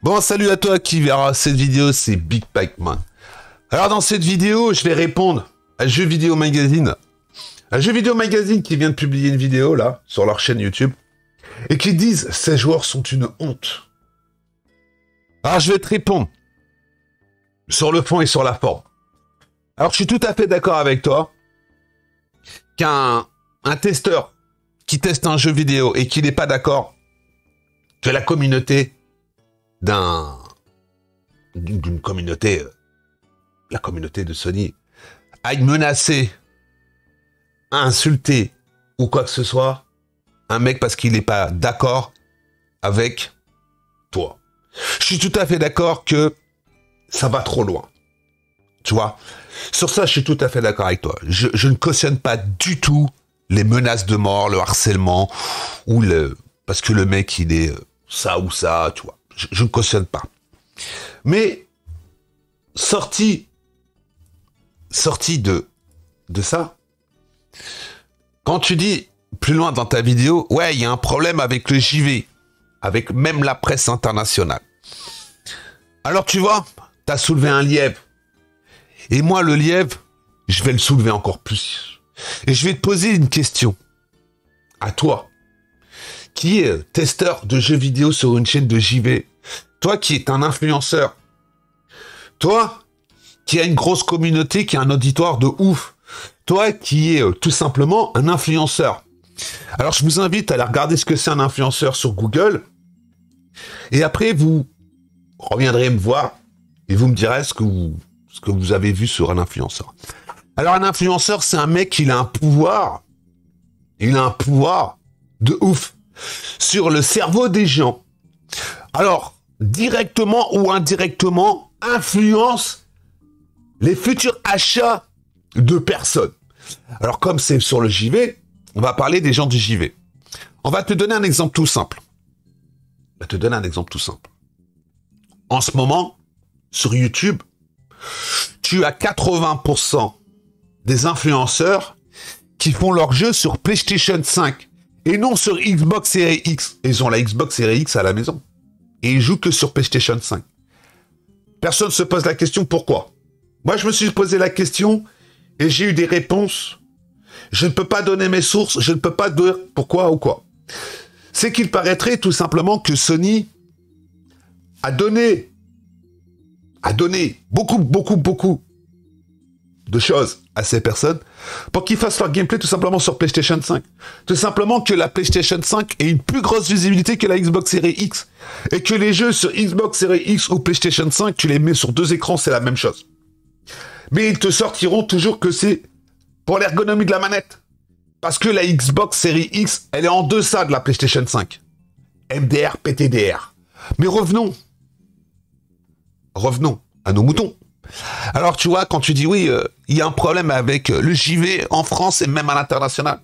Bon, salut à toi qui verra cette vidéo, c'est Big Pike Man. Alors dans cette vidéo, je vais répondre à Jeux Vidéo Magazine. Un Jeux Vidéo Magazine qui vient de publier une vidéo, là, sur leur chaîne YouTube, et qui disent « Ces joueurs sont une honte ». Alors je vais te répondre, sur le fond et sur la forme. Alors je suis tout à fait d'accord avec toi, qu'un testeur qui teste un jeu vidéo et qui n'est pas d'accord que la communauté d'une communauté, la communauté de Sony, aille menacer, insulter ou quoi que ce soit un mec parce qu'il n'est pas d'accord avec toi. Je suis tout à fait d'accord que ça va trop loin. Tu vois, sur ça, je suis tout à fait d'accord avec toi. Je ne cautionne pas du tout les menaces de mort, le harcèlement, ou parce que le mec, il est ça ou ça, tu vois. Je ne cautionne pas. Mais, sorti de ça, quand tu dis plus loin dans ta vidéo, ouais, il y a un problème avec le JV, avec même la presse internationale. Alors, tu vois, t'as soulevé un lièvre. Et moi, le lièvre, je vais le soulever encore plus. Et je vais te poser une question. À toi, qui est testeur de jeux vidéo sur une chaîne de JV. Toi qui es un influenceur. Toi qui as une grosse communauté, qui a un auditoire de ouf. Toi qui es tout simplement un influenceur. Alors, je vous invite à aller regarder ce que c'est un influenceur sur Google. Et après, vous reviendrez me voir et vous me direz ce que vous avez vu sur un influenceur. Alors, un influenceur, c'est un mec qui a un pouvoir. Il a un pouvoir de ouf sur le cerveau des gens. Alors, directement ou indirectement, influence les futurs achats de personnes. Alors, comme c'est sur le JV, on va parler des gens du JV. On va te donner un exemple tout simple. En ce moment, sur YouTube, tu as 80% des influenceurs qui font leur jeu sur PlayStation 5 et non sur Xbox Series X. Ils ont la Xbox Series X à la maison. Et ils jouent que sur PlayStation 5. Personne ne se pose la question pourquoi. Moi, je me suis posé la question et j'ai eu des réponses. Je ne peux pas donner mes sources, je ne peux pas dire pourquoi ou quoi. C'est qu'il paraîtrait tout simplement que Sony a donné beaucoup de choses à ces personnes pour qu'ils fassent leur gameplay tout simplement sur PlayStation 5. Tout simplement que la PlayStation 5 ait une plus grosse visibilité que la Xbox Series X. Et que les jeux sur Xbox Series X ou PlayStation 5, tu les mets sur deux écrans, c'est la même chose. Mais ils te sortiront toujours que c'est pour l'ergonomie de la manette. Parce que la Xbox Series X, elle est en deçà de la PlayStation 5. MDR, PTDR. Mais revenons à nos moutons. Alors, tu vois, quand tu dis oui, il y a un problème avec le JV en France et même à l'international.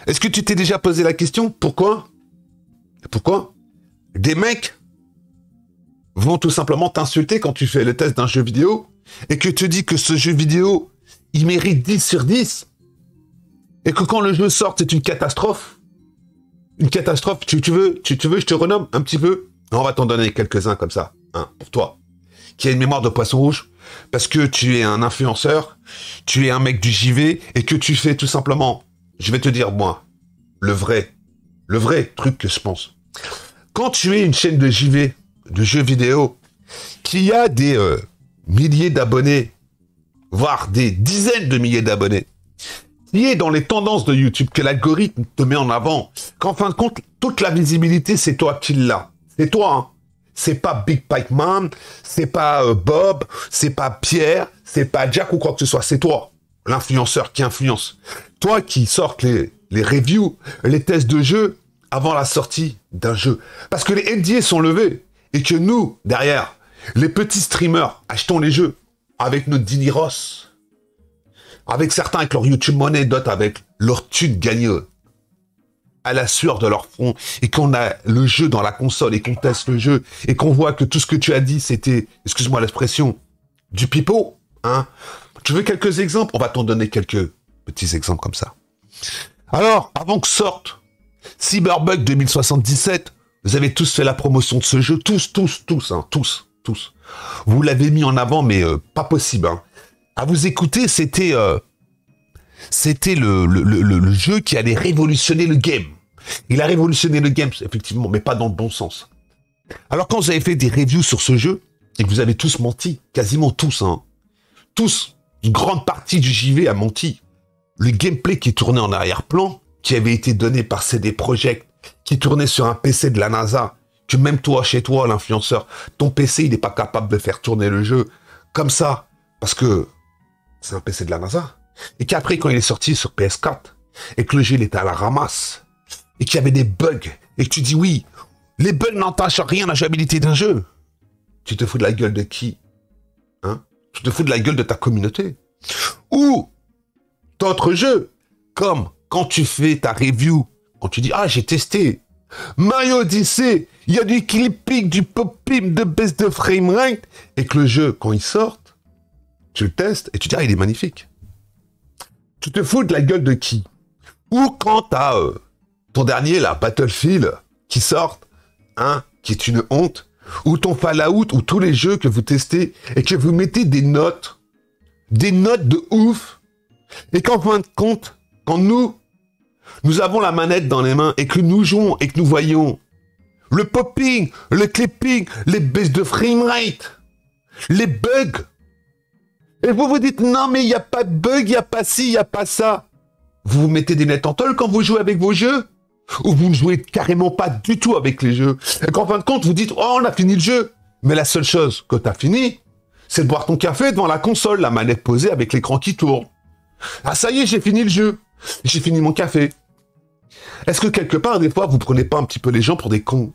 Est-ce que tu t'es déjà posé la question? Pourquoi des mecs vont tout simplement t'insulter quand tu fais le test d'un jeu vidéo et que tu dis que ce jeu vidéo, il mérite 10 sur 10 et que quand le jeu sort, c'est une catastrophe? Une catastrophe, tu veux, je te renomme un petit peu? On va t'en donner quelques-uns comme ça, hein, pour toi, qui a une mémoire de poisson rouge, parce que tu es un influenceur, tu es un mec du JV, et que tu fais tout simplement, je vais te dire, moi, le vrai truc que je pense. Quand tu es une chaîne de JV, de jeux vidéo, qui a des milliers d'abonnés, voire des dizaines de milliers d'abonnés, qui est dans les tendances de YouTube, que l'algorithme te met en avant, qu'en fin de compte, toute la visibilité, c'est toi qui l'as. C'est toi, hein. C'est pas Big Pike Man, c'est pas Bob, c'est pas Pierre, c'est pas Jack ou quoi que ce soit, c'est toi, l'influenceur qui influence. Toi qui sortes les reviews, les tests de jeu avant la sortie d'un jeu. Parce que les NDA sont levés et que nous, derrière, les petits streamers, achetons les jeux avec notre Diniros, avec certains avec leur YouTube Money, d'autres avec leur thune gagnée à la sueur de leur front, et qu'on a le jeu dans la console, et qu'on teste le jeu, et qu'on voit que tout ce que tu as dit, c'était, excuse-moi l'expression, du pipeau, hein. Tu veux quelques exemples? On va t'en donner quelques petits exemples comme ça. Alors, avant que sorte Cyberbug 2077, Vous avez tous fait la promotion de ce jeu, tous, hein, tous. Vous l'avez mis en avant, mais pas possible. Hein. À vous écouter, c'était le jeu qui allait révolutionner le game. Il a révolutionné le game, effectivement, mais pas dans le bon sens. Alors quand vous avez fait des reviews sur ce jeu, et que vous avez tous menti, quasiment tous, hein, tous, une grande partie du JV a menti. Le gameplay qui tournait en arrière-plan, qui avait été donné par CD Projekt, qui tournait sur un PC de la NASA, que même toi, chez toi, l'influenceur, ton PC, il n'est pas capable de faire tourner le jeu comme ça, parce que c'est un PC de la NASA. Et qu'après, quand il est sorti sur PS4, et que le jeu il était à la ramasse, et qu'il y avait des bugs, et que tu dis oui, les bugs n'entachent rien à la jouabilité d'un jeu, tu te fous de la gueule de qui? Hein? Tu te fous de la gueule de ta communauté? Ou d'autres jeux, comme quand tu fais ta review, quand tu dis, ah, j'ai testé Mario Odyssey, il y a du clipping, du pop-in, de baisse de framerate, et que le jeu, quand il sort, tu le testes, et tu dis, ah, il est magnifique. Tu te fous de la gueule de qui? Ou quand t'as ton dernier, là, Battlefield, qui sort, hein, qui est une honte, ou ton Fallout, ou tous les jeux que vous testez, et que vous mettez des notes de ouf, et qu'en fin de compte, quand nous avons la manette dans les mains, et que nous jouons, et que nous voyons le popping, le clipping, les baisses de framerate, les bugs, et vous vous dites, non mais il n'y a pas de bug, il n'y a pas ci, il n'y a pas ça. Vous vous mettez des nettes en tôle quand vous jouez avec vos jeux? Ou vous ne jouez carrément pas du tout avec les jeux? Et qu'en fin de compte, vous dites, oh, on a fini le jeu. Mais la seule chose que tu as fini, c'est de boire ton café devant la console, la manette posée avec l'écran qui tourne. Ah, ça y est, j'ai fini le jeu. J'ai fini mon café. Est-ce que quelque part, des fois, vous prenez pas un petit peu les gens pour des cons?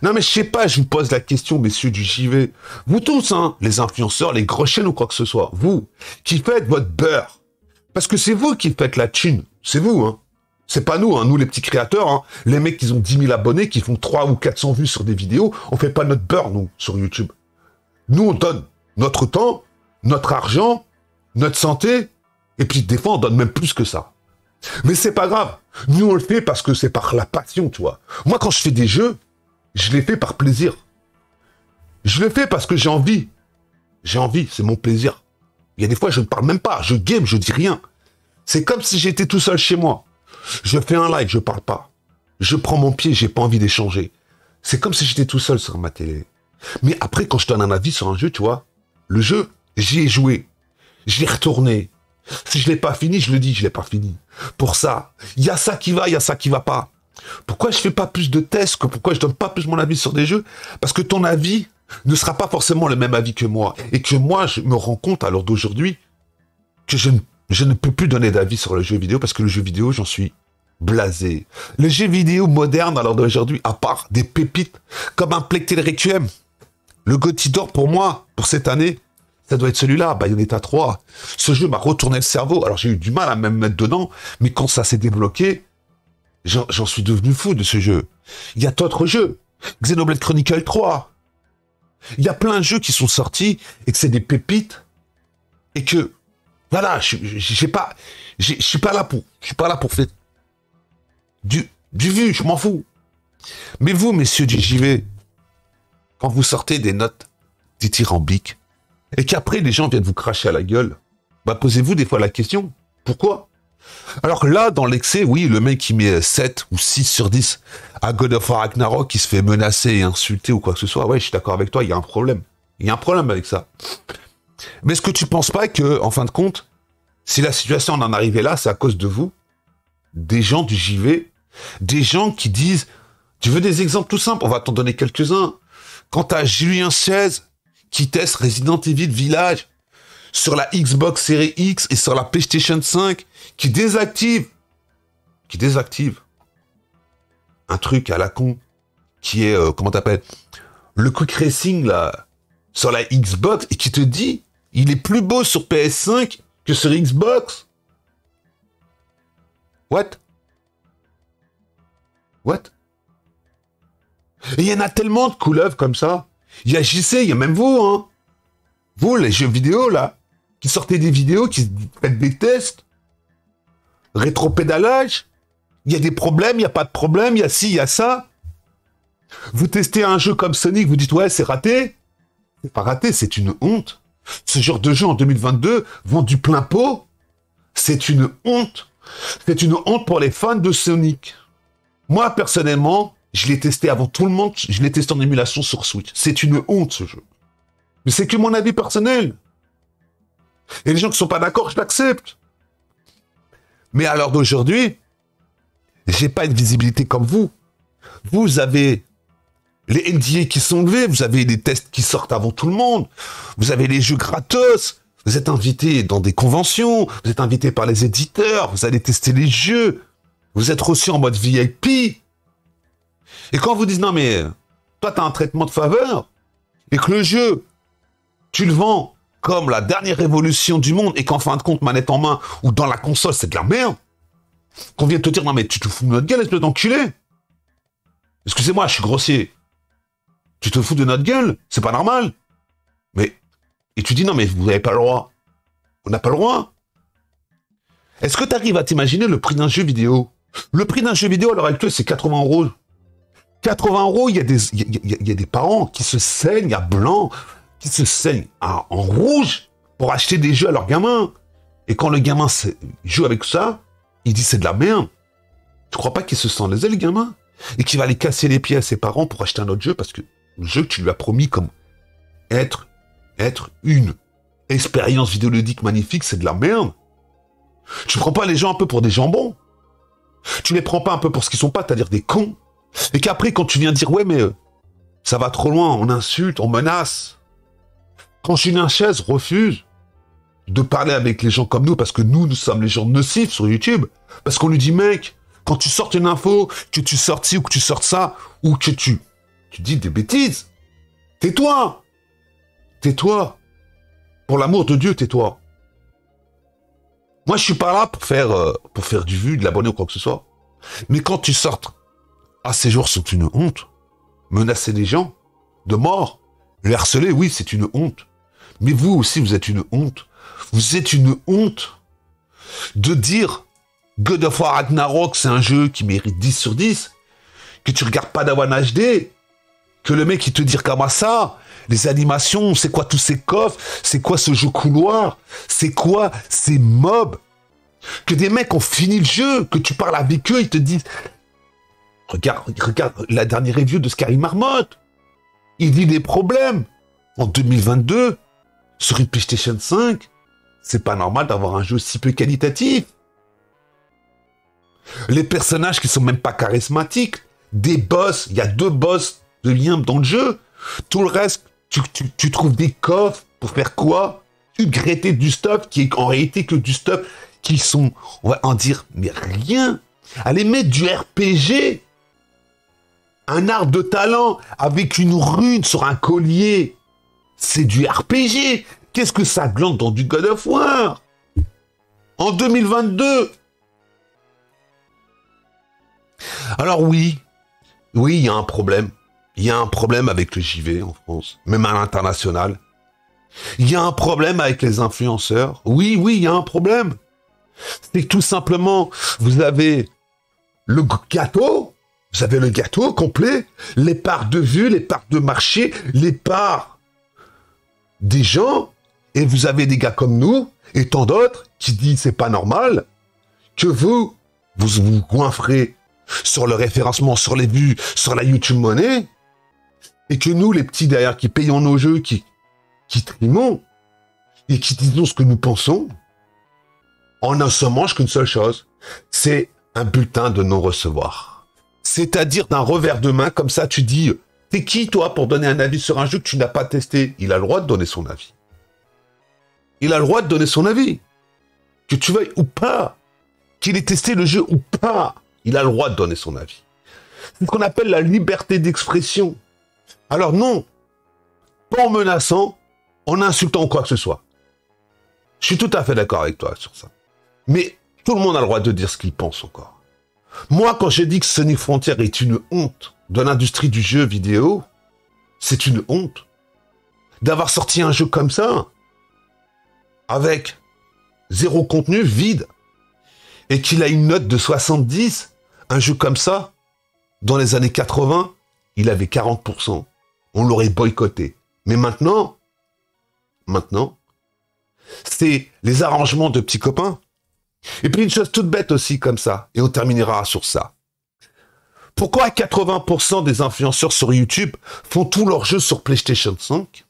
Non mais je sais pas, je vous pose la question, messieurs du JV. Vous tous, hein, les influenceurs, les grosses chaînes ou quoi que ce soit, vous, qui faites votre beurre. Parce que c'est vous qui faites la thune. C'est vous, hein. C'est pas nous, hein, nous les petits créateurs, hein, les mecs qui ont 10 000 abonnés, qui font 300 ou 400 vues sur des vidéos, on fait pas notre beurre, nous, sur YouTube. Nous, on donne notre temps, notre argent, notre santé, et puis des fois, on donne même plus que ça. Mais c'est pas grave. Nous, on le fait parce que c'est par la passion, tu vois. Moi, quand je fais des jeux, je les fais par plaisir. Je le fais parce que j'ai envie. J'ai envie, c'est mon plaisir. Il y a des fois, je ne parle même pas, je game, je dis rien. C'est comme si j'étais tout seul chez moi. Je fais un live, je parle pas. Je prends mon pied, j'ai pas envie d'échanger. C'est comme si j'étais tout seul sur ma télé. Mais après, quand je donne un avis sur un jeu, tu vois, le jeu, j'y ai joué. Je l'ai retourné. Si je l'ai pas fini, je le dis, je l'ai pas fini. Pour ça, il y a ça qui va, il y a ça qui va pas. Pourquoi je fais pas plus de tests, pourquoi je donne pas plus mon avis sur des jeux? Parce que ton avis ne sera pas forcément le même avis que moi. Et que moi, je me rends compte à l'heure d'aujourd'hui que je ne peux plus donner d'avis sur le jeu vidéo parce que le jeu vidéo, j'en suis blasé. Le jeu vidéo moderne à l'heure d'aujourd'hui, à part des pépites comme un Plague Tale Requiem, le GOTY d'or pour moi, pour cette année, ça doit être celui-là, Bayonetta 3. Ce jeu m'a retourné le cerveau. Alors j'ai eu du mal à me mettre dedans, mais quand ça s'est débloqué, j'en suis devenu fou de ce jeu. Il y a d'autres jeux. Xenoblade Chronicle 3. Il y a plein de jeux qui sont sortis et que c'est des pépites et que voilà, je suis pas là pour faire du vu, je m'en fous. Mais vous, messieurs du JV, quand vous sortez des notes dithyrambiques et qu'après les gens viennent vous cracher à la gueule, bah posez-vous des fois la question, pourquoi? Alors là, dans l'excès, oui, le mec qui met 7 ou 6 sur 10 à God of War Ragnarok, qui se fait menacer et insulter ou quoi que ce soit, ouais, je suis d'accord avec toi, il y a un problème. Il y a un problème avec ça. Mais est-ce que tu penses pas que, en fin de compte, si la situation en arrivait là, c'est à cause de vous, des gens du JV, des gens qui disent, tu veux des exemples tout simples, on va t'en donner quelques-uns. Quand t'as Julien 16 qui teste Resident Evil Village sur la Xbox Series X et sur la PlayStation 5, qui désactive un truc à la con, qui est, comment t'appelles, le Quick Racing, là, sur la Xbox, et qui te dit, il est plus beau sur PS5 que sur Xbox. What? Et il y en a tellement de couleuvres comme ça. Il y a JC, il y a même vous, hein. Vous, les jeux vidéo, là, qui sortez des vidéos, qui faites des tests, rétropédalage, il y a des problèmes, il n'y a pas de problème, il y a ci, il y a ça. Vous testez un jeu comme Sonic, vous dites ouais, c'est raté. C'est pas raté, c'est une honte. Ce genre de jeu en 2022 vendu plein pot, c'est une honte. C'est une honte pour les fans de Sonic. Moi, personnellement, je l'ai testé avant tout le monde, je l'ai testé en émulation sur Switch. C'est une honte, ce jeu. Mais c'est que mon avis personnel. Et les gens qui sont pas d'accord, je l'accepte. Mais à l'heure d'aujourd'hui, j'ai pas une visibilité comme vous. Vous avez les NDA qui sont levés, vous avez les tests qui sortent avant tout le monde, vous avez les jeux gratos, vous êtes invité dans des conventions, vous êtes invité par les éditeurs, vous allez tester les jeux, vous êtes reçu en mode VIP. Et quand vous dites non mais toi t'as un traitement de faveur et que le jeu tu le vends comme la dernière révolution du monde et qu'en fin de compte manette en main ou dans la console c'est de la merde, qu'on vient te dire non mais tu te fous de notre gueule espèce d'enculé. Excusez-moi, je suis grossier. Tu te fous de notre gueule, c'est pas normal. Mais, et tu dis non mais vous n'avez pas le droit. On n'a pas le droit. Est-ce que tu arrives à t'imaginer le prix d'un jeu vidéo? Le prix d'un jeu vidéo à l'heure actuelle c'est 80 €. 80 €, il y a des parents qui se saignent à blanc, qui se saignent en rouge pour acheter des jeux à leurs gamins. Et quand le gamin joue avec ça, il dit c'est de la merde. Tu crois pas qu'il se sent lésé le gamin? Et qu'il va aller casser les pieds à ses parents pour acheter un autre jeu parce que le jeu que tu lui as promis comme être une expérience vidéoludique magnifique, c'est de la merde. Tu prends pas les gens un peu pour des jambons. Tu les prends pas un peu pour ce qu'ils sont pas, c'est-à-dire des cons. Et qu'après, quand tu viens dire, ouais, mais ça va trop loin, on insulte, on menace. Quand Julien Chaise refuse de parler avec les gens comme nous, parce que nous sommes les gens nocifs sur YouTube, parce qu'on lui dit, mec, quand tu sortes une info, que tu sortes ci ou que tu sortes ça, ou que tu dis des bêtises, tais-toi. Tais-toi. Pour l'amour de Dieu, tais-toi. Moi, je suis pas là pour faire du vu, de l'abonné ou quoi que ce soit. Mais quand tu sortes, ces jours sont une honte. Menacer les gens de mort, les harceler, oui, c'est une honte. Mais vous aussi, vous êtes une honte. Vous êtes une honte de dire God of War Ragnarok, c'est un jeu qui mérite 10 sur 10, que tu regardes pas Padawan HD, que le mec il te dit comme ça, les animations, c'est quoi tous ces coffres, c'est quoi ce jeu couloir, c'est quoi ces mobs, que des mecs ont fini le jeu, que tu parles avec eux, ils te disent regarde la dernière review de Scary Marmotte, il dit des problèmes. En 2022, sur une PlayStation 5, c'est pas normal d'avoir un jeu si peu qualitatif. Les personnages qui sont même pas charismatiques, des boss, il y a 2 boss de lien dans le jeu. Tout le reste, tu trouves des coffres pour faire quoi? Upgrader du stuff qui est en réalité que du stuff qui sont, on va en dire, mais rien. Allez mettre du RPG, un arbre de talent avec une rune sur un collier, c'est du RPG. Qu'est-ce que ça glande dans du God of War en 2022? Alors oui, il y a un problème. Il y a un problème avec le JV en France, même à l'international. Il y a un problème avec les influenceurs. Oui, il y a un problème. C'est que tout simplement, vous avez le gâteau complet, les parts de vue, les parts de marché, les parts des gens, et vous avez des gars comme nous, et tant d'autres, qui disent c'est pas normal, que vous goinfrez sur le référencement, sur les vues, sur la YouTube Money, et que nous, les petits derrière, qui payons nos jeux, qui trimons, et qui disons ce que nous pensons, on ne se mange qu'une seule chose, c'est un bulletin de non-recevoir. C'est-à-dire d'un revers de main, comme ça, tu dis, t'es qui, toi, pour donner un avis sur un jeu que tu n'as pas testé? Il a le droit de donner son avis. Il a le droit de donner son avis. Que tu veuilles ou pas, qu'il ait testé le jeu ou pas, il a le droit de donner son avis. C'est ce qu'on appelle la liberté d'expression. Alors non, pas en menaçant, en insultant ou quoi que ce soit. Je suis tout à fait d'accord avec toi sur ça. Mais tout le monde a le droit de dire ce qu'il pense encore. Moi, quand j'ai dit que Sonic Frontier est une honte de l'industrie du jeu vidéo, c'est une honte d'avoir sorti un jeu comme ça, avec 0 contenu, vide, et qu'il a une note de 70, un jeu comme ça, dans les années 80, il avait 40%, on l'aurait boycotté. Mais maintenant, c'est les arrangements de petits copains. Et puis une chose toute bête aussi comme ça, et on terminera sur ça. Pourquoi 80% des influenceurs sur YouTube font tous leurs jeux sur PlayStation 5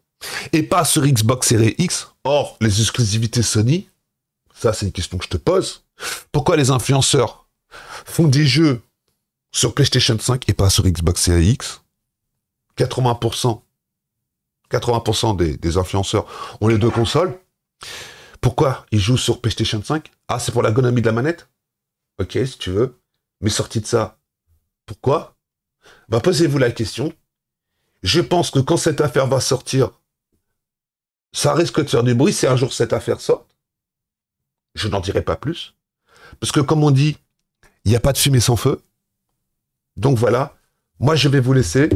et pas sur Xbox Series X? Or, les exclusivités Sony, ça c'est une question que je te pose. Pourquoi les influenceurs font des jeux sur PlayStation 5 et pas sur Xbox Series X? 80% des influenceurs ont les deux consoles. Pourquoi ils jouent sur PlayStation 5? Ah, c'est pour l'ergonomie de la manette? Ok, si tu veux. Mais sorti de ça, pourquoi? Bah, posez-vous la question. Je pense que quand cette affaire va sortir, ça risque de faire du bruit si un jour cette affaire sort. Je n'en dirai pas plus. Parce que comme on dit, il n'y a pas de fumée sans feu. Donc voilà, moi je vais vous laisser.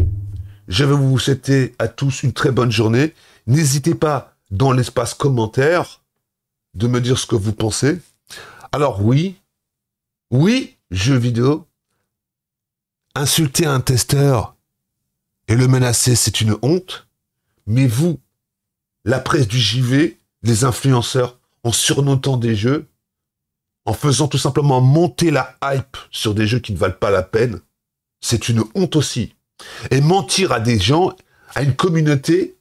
Je vais vous souhaiter à tous une très bonne journée. N'hésitez pas dans l'espace commentaire de me dire ce que vous pensez. Alors oui, jeux vidéo, insulter un testeur et le menacer, c'est une honte. Mais vous, la presse du JV, les influenceurs, en surnotant des jeux, en faisant tout simplement monter la hype sur des jeux qui ne valent pas la peine, c'est une honte aussi. Et mentir à des gens, à une communauté,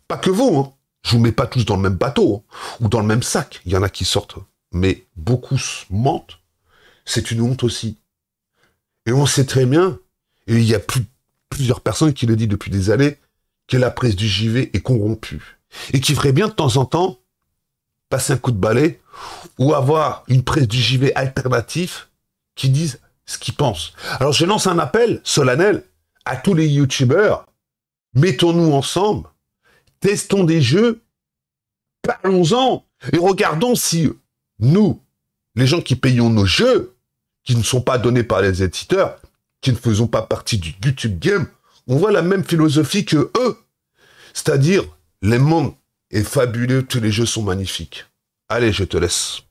pas que vous, hein. Je vous mets pas tous dans le même bateau, hein, ou dans le même sac. Il y en a qui sortent, mais beaucoup mentent. C'est une honte aussi. Et on sait très bien, et il y a plusieurs personnes qui le disent depuis des années, que la presse du JV est corrompue. Et qui ferait bien de temps en temps passer un coup de balai ou avoir une presse du JV alternative qui dise ce qu'ils pensent. Alors je lance un appel solennel à tous les youtubeurs. Mettons-nous ensemble, testons des jeux, parlons-en et regardons si nous, les gens qui payons nos jeux, qui ne sont pas donnés par les éditeurs, qui ne faisons pas partie du YouTube Game, on voit la même philosophie que eux. C'est-à-dire, le monde est fabuleux, tous les jeux sont magnifiques. Allez, je te laisse.